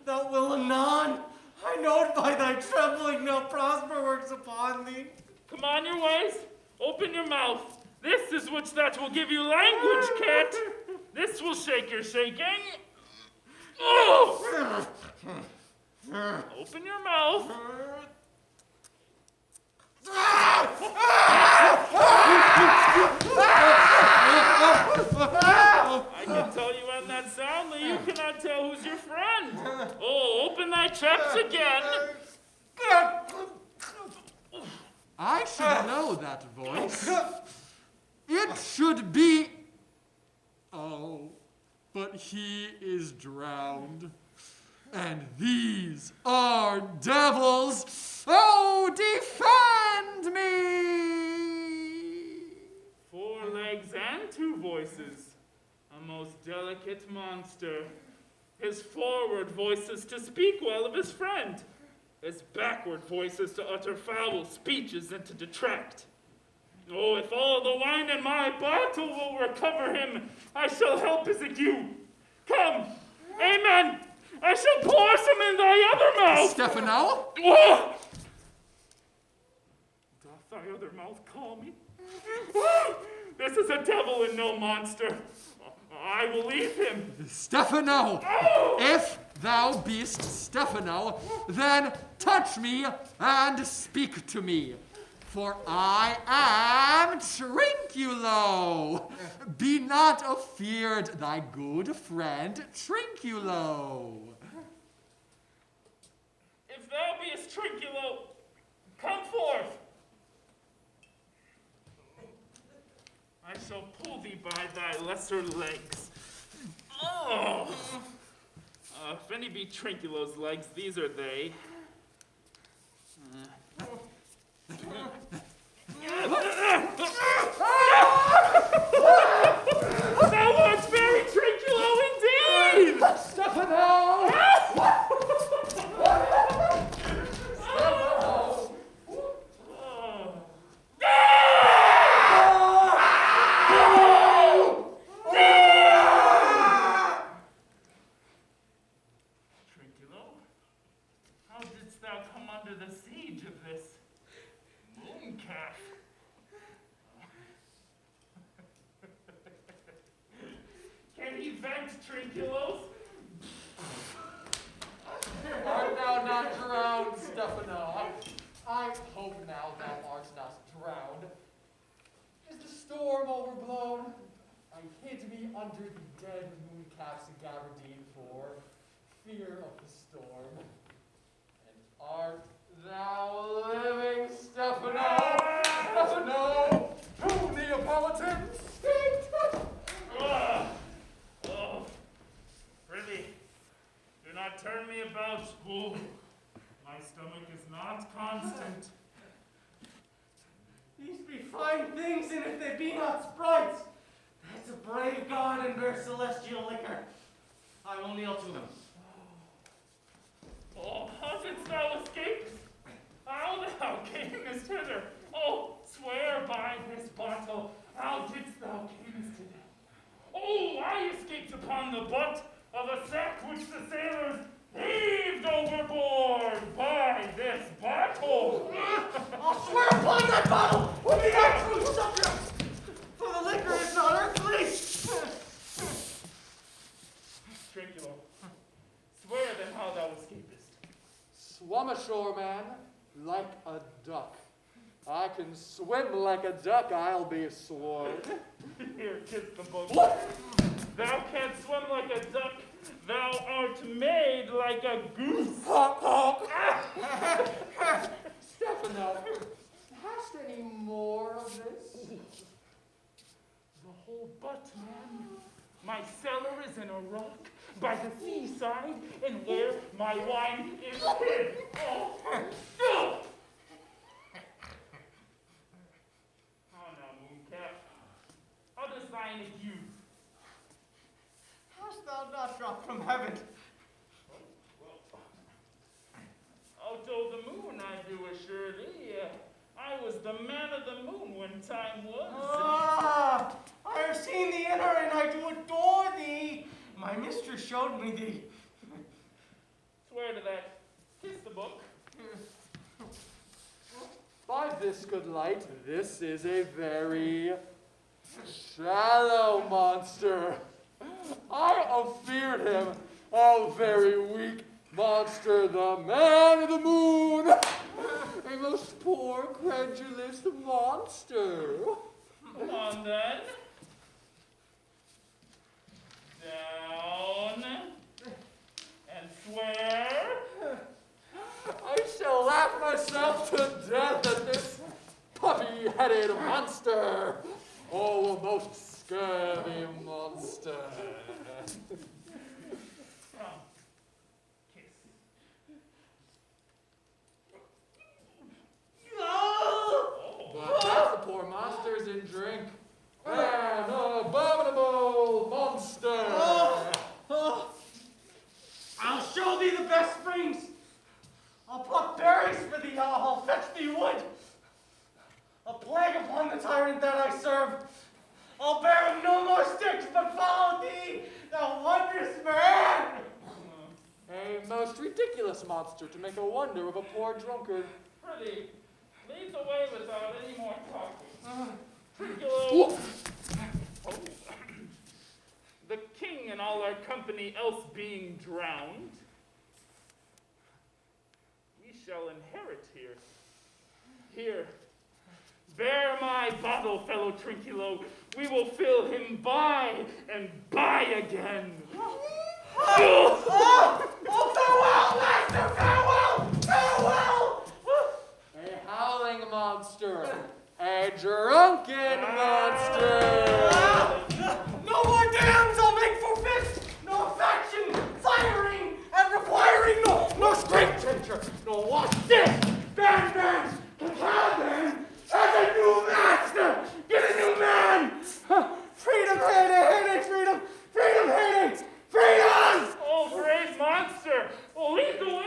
Thou will anon. I know it by thy trembling, no prosper works upon thee. Come on your ways. Open your mouth. This is which that will give you language, cat. This will shake your shaking. Oh! Open your mouth. I can tell you on that soundly, you cannot tell who's your friend. Oh, open thy chaps again. I should know that voice. It should be... Oh, but he is drowned. And these are devils. Oh, defend me! 4 legs and 2 voices. A most delicate monster. His forward voice is to speak well of his friend. as backward voices to utter foul speeches and to detract. Oh, if all the wine in my bottle will recover him, I shall help his ague. Come, amen. I shall pour some in thy other mouth. Stefano? Oh! Doth thy other mouth call me? This is a devil and no monster. I will leave him. Stefano! Oh! If thou beest Stefano, then touch me and speak to me. For I am Trinculo. Be not afeard, thy good friend Trinculo. If thou beest Trinculo, come forth. I shall pull thee by thy lesser legs. Oh! If any be Trinculo's legs, these are they. Thou art very Trinculo indeed! Stefano! Trinculo, how didst thou come under the siege of this moon calf? Can he vent, Trinculos? Art thou not drowned, Stefano? I hope now thou art not drowned. Is the storm overblown? I hid me under the dead mooncalf's gabardine for fear of the storm. And art thou living, Stefano? Stefano, to Neapolitan state! Oh, prithee, do not turn me about. Oh, my stomach is not constant. These be fine things, and if they be not sprites, that's a brave God and their celestial liquor. I will kneel to them. Oh, how didst thou escape? How thou camest hither? Oh, swear by this bottle, how didst thou camest hither? Oh, I escaped upon the butt of a sack which the sailors heaved overboard by this bottle. I'll swear upon that bottle with the actual subject, for the liquor is not earthly. Trinculo, swear then how thou escapest. Swum ashore, man, like a duck. I can swim like a duck, I'll be sworn. Here, kiss the book. Thou canst swim like a duck. Thou art made like a goose. Honk, honk. Stefano, hast any more of this? The whole butt, man. My cellar is in a rock by the seaside, and where my wine is hid. Oh, oh. How now, mooncalf? How does thine ague? Hast thou not dropped from heaven? Out of the moon, I do assure thee. I was the man of the moon when time was. Ah, I have seen thee in her, and I do adore thee. My mistress showed me thee. Swear to that. Kiss the book. By this good light, this is a very shallow monster. I have feared him, a very weak monster, the man of the moon, a most poor, credulous monster. Come on, then. Down. And swear. I shall laugh myself to death at this puppy-headed monster. Oh, a most scurvy monster. Kiss. But that's the poor monster's in drink. An abominable monster. I'll show thee the best springs. I'll pluck berries for thee, I'll fetch thee wood. A plague upon the tyrant that I serve. I'll bear him no more sticks, but follow thee, thou wondrous man. A most ridiculous monster to make a wonder of a poor drunkard. Pretty. Lead the way without any more talking. Trinculo. Oh. The king and all our company else being drowned, we shall inherit here. Here. Bear my bottle, fellow Trinculo. We will fill him by and by again. Oh, farewell, master, farewell, farewell! A howling monster. A drunken monster. No more dams I'll make for fist. No faction, firing, and requiring no strength changer. No watch this. Ban, cabin, as a new master. Get a new man. Freedom, Hayday, freedom, freedom, Hayday, freedom! Oh, great monster! Lead the way!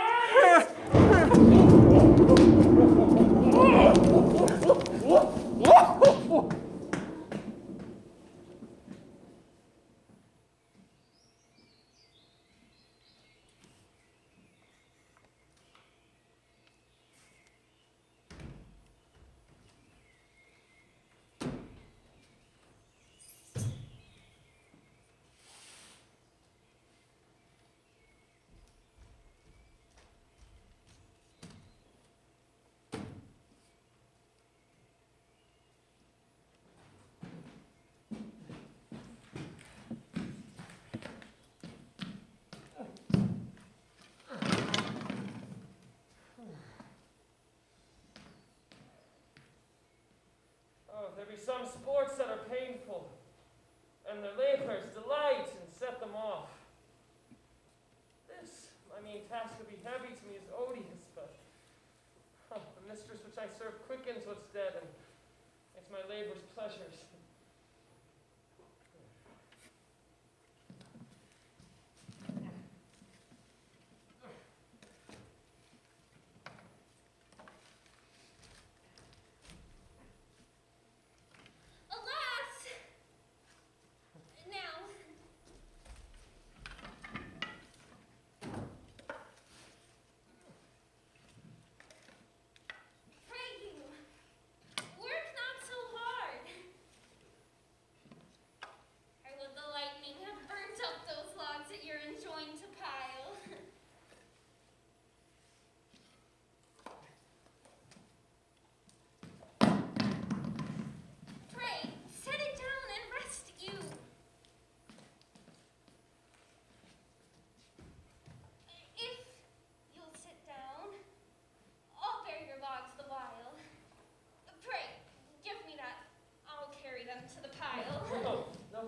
There be some sports that are painful, and their labors delight and set them off. This, task to be heavy to me is odious, but the mistress which I serve quickens what's dead, and makes my labors pleasures.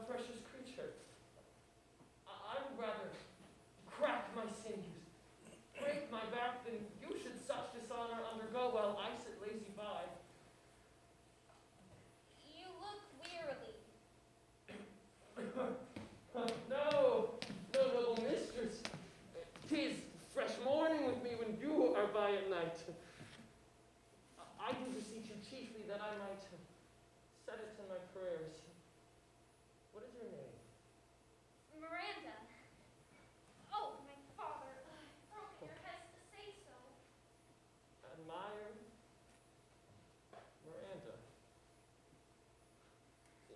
Precious creature, I would rather crack my sinews, break my back, than you should such dishonor undergo while I sit lazy by. You look wearily. No, noble mistress. 'Tis fresh morning with me when you are by at night. I do beseech you chiefly that I might set it in my prayers. What is your name? Miranda. Oh, my father. Broken your head to say so. Admired Miranda.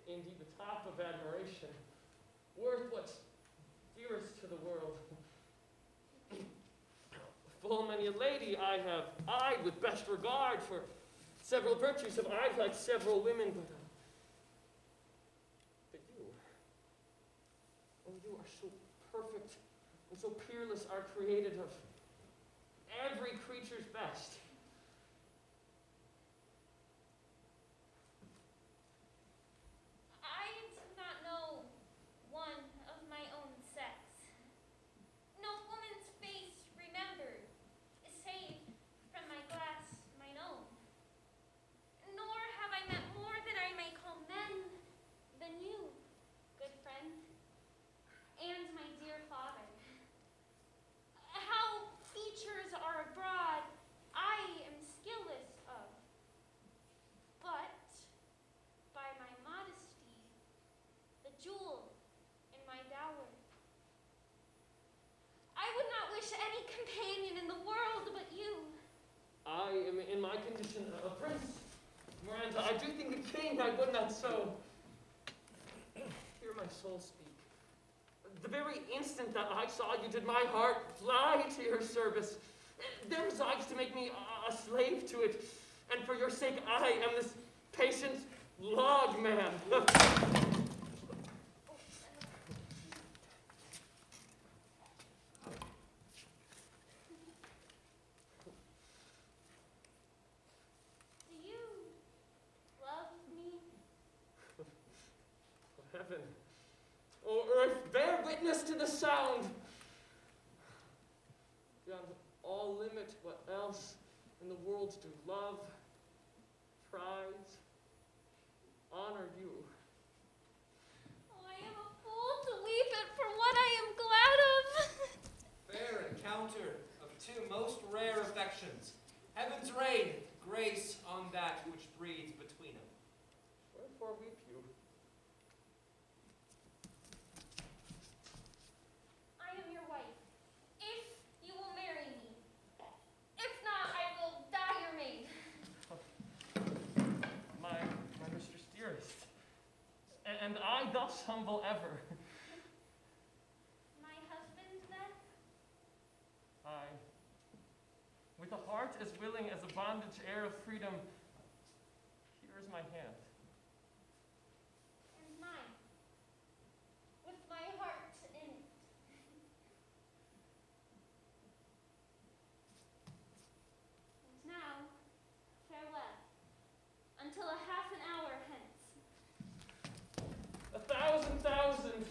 Indeed, the top of admiration. Worth what's dearest to the world. Full many a lady I have eyed with best regard, for several virtues have eyed like several women, but you are so perfect and so peerless, are created of every creature's best. I do not know one of my own sex. No woman's face remembered, save from my glass mine own. Nor have I met more that I may call men than you, good friend, and my dear father. How features are abroad, my condition, a prince. Miranda, I do think a king, I would not so. Hear my soul speak. The very instant that I saw you did my heart fly to your service. There resides to make me a slave to it. And for your sake, I am this patient log man. Heaven, O earth, bear witness to the sound. Beyond all limit, what else in the world do love, prize, honor you? Oh, I am a fool to leave it for what I am glad of. Fair encounter of two most rare affections. Heaven's rain, grace on that which breeds between them. Wherefore weep you? I am your wife, if you will marry me. If not, I will die your maid. My mistress dearest, and I thus humble ever. My husband, then? I, with a heart as willing as a bondage heir of freedom, here is my hand. And mine, with my heart in it. And now, farewell, until a half an hour hence. 1,000,000.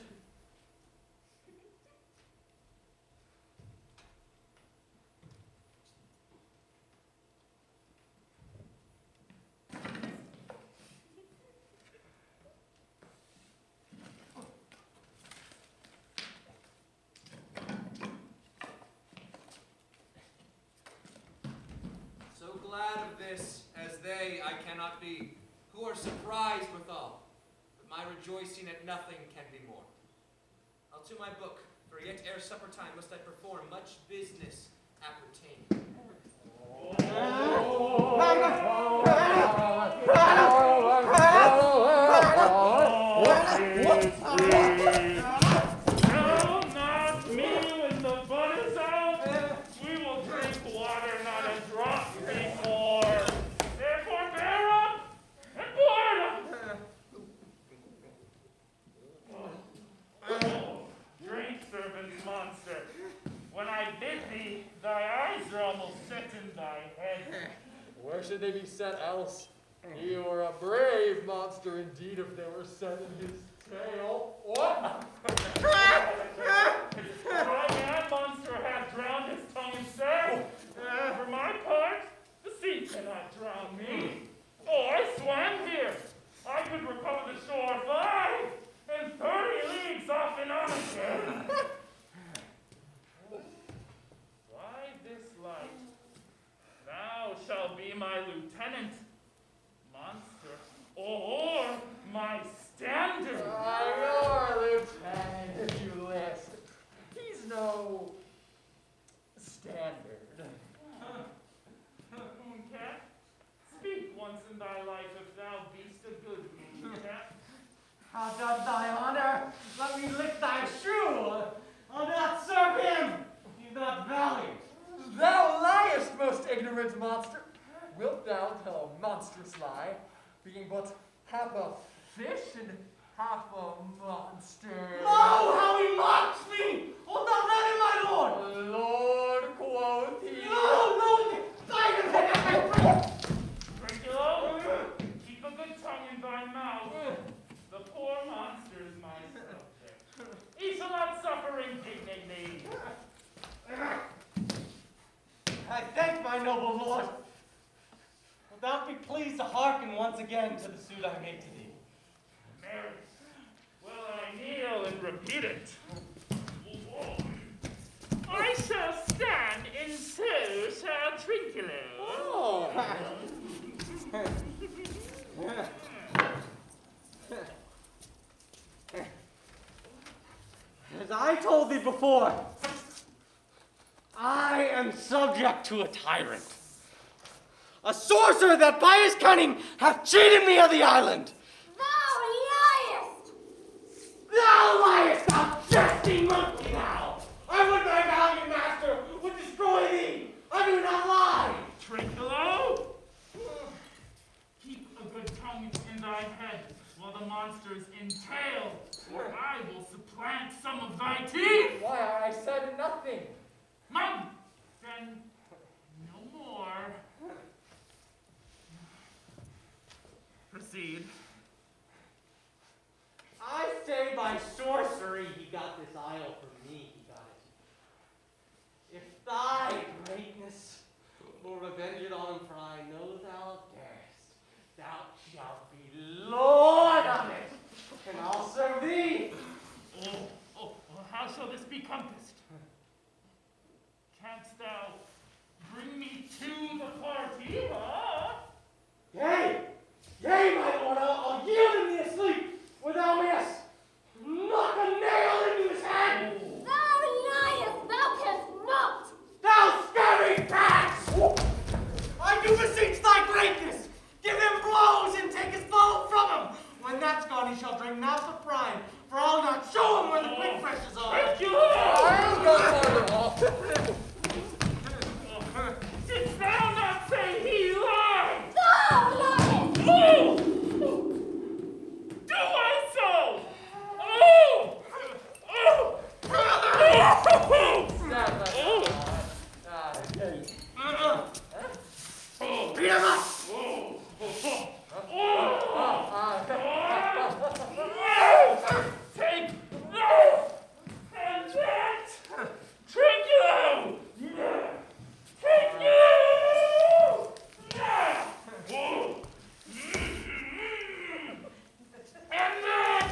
So glad of this as they I cannot be, who are surprised withal, but my rejoicing at nothing can be more. I'll to my book, for yet ere supper time must I perform much business appertaining. No, not me when the bun is out. We will drink water, not a drop before. Therefore bear up and board up. Oh, drink, servant monster. When I bid thee, thy eyes are almost set in thy head. Where should they be set else? You are a brave monster indeed if they were set in his tail. What? My mad monster hath drowned his tongue instead. For my part, the sea cannot drown me. Oh, I swam here. I could recover the shore 5 and 30 leagues off and on again. Why this light? Thou shalt be my lieutenant, monster, or my standard. Your lieutenant, if you list. He's no standard. Mooncat, speak once in thy life if thou beest a good mooncat. How doth thy honor? Let me lick thy shoe. I'll not serve him. He's not valiant. Thou liest, most ignorant monster. Wilt thou tell a monstrous lie, being but half a fish and half a monster? Lo, how he mocks me! Hold not that in my lord! Lord, quoth he. No, Trinculo, keep a good tongue in thy mouth. The poor monster is my subject. He shall not suffer indignantly. I thank my noble lord. Wilt thou be pleased to hearken once again to the suit I made to thee? Mary, will I kneel and repeat it? I shall stand, and so shall Trinculo. As I told thee before, I am subject to a tyrant. a sorcerer that by his cunning hath cheated me of the island. Thou liest! Thou liest, thou jesting monkey thou! I would my valiant master would destroy thee. I do not lie. Trinculo, keep a good tongue in thy head while the monster's entailed, or I will supplant some of thy teeth. Why, I said nothing. Mum, then no more. Proceed. I say by sorcery he got this isle from me, he got it. If thy greatness will revenge it on him, for I know thou darest, thou shalt be lord of it, and I'll serve thee. Well, how shall this be compassed? Canst thou bring me to the party, huh? Yea, my lord, I'll yield him thee asleep, where thou mayest knock a nail into his head. Thou liest! Thou canst not! Thou scurvy pax! I do beseech thy greatness! Give him blows and take his foe from him! When that's gone, he shall drink not the prime, for I'll not show him where the quick pressures are! Thank you! I'll go farther off. Didst thou not say he lied? Thou liest! Oh! Do I so? Oh! Oh! Oh! Beat him up! Take this and that! Trinculo! Take you! And that!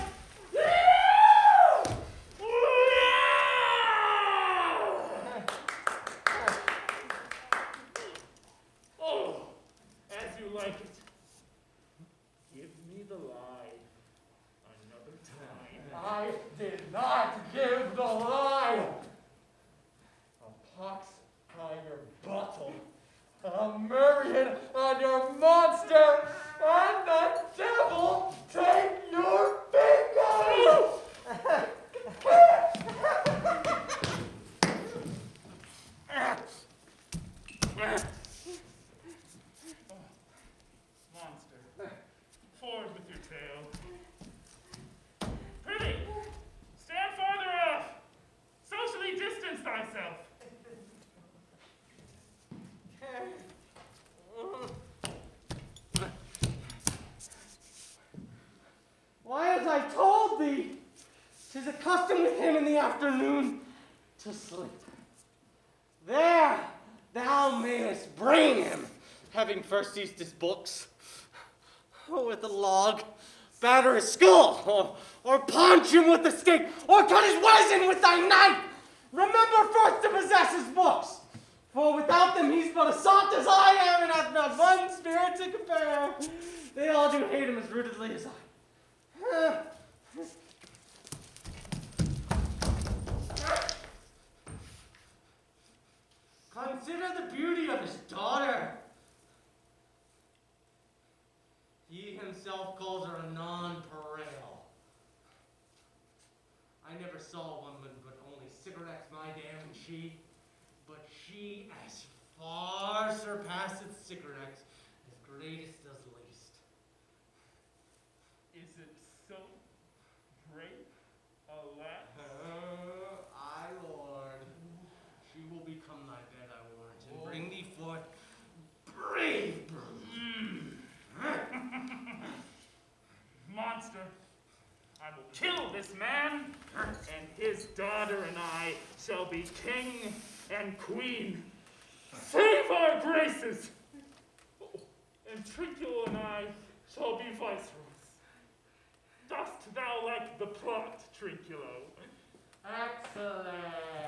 Oh, as you like it. Give me the lie another time. I did not give the lie. A pox on your bottle, a myriad on your monster, and the devil take your fingers. Monster, forward with your tail. Prithee, stand farther off. Socially distance thyself. Why, as I told thee, 'tis a custom with him in the afternoon to sleep. There thou mayest bring him, having first seized his books, with a log, batter his skull, or punch him with a stick, or cut his weapon with thy knife. Remember first to possess his books, for without them he's but a sot as I am, and hath not one spirit to compare. They all do hate him as rootedly as I. Consider the beauty of his daughter. He himself calls her a nonpareil. I never saw a woman but only cigarettes, my damn, and she. But she as far surpasseth cigarettes, as greatest as least. Is it so great a lass? Aye, Lord. She will become thy bed, I warrant, and bring thee forth brave. Monster, I will kill this man, and his daughter and I shall be king and queen. Save our graces! And Trinculo and I shall be viceroys. Dost thou like the plot, Trinculo? Excellent.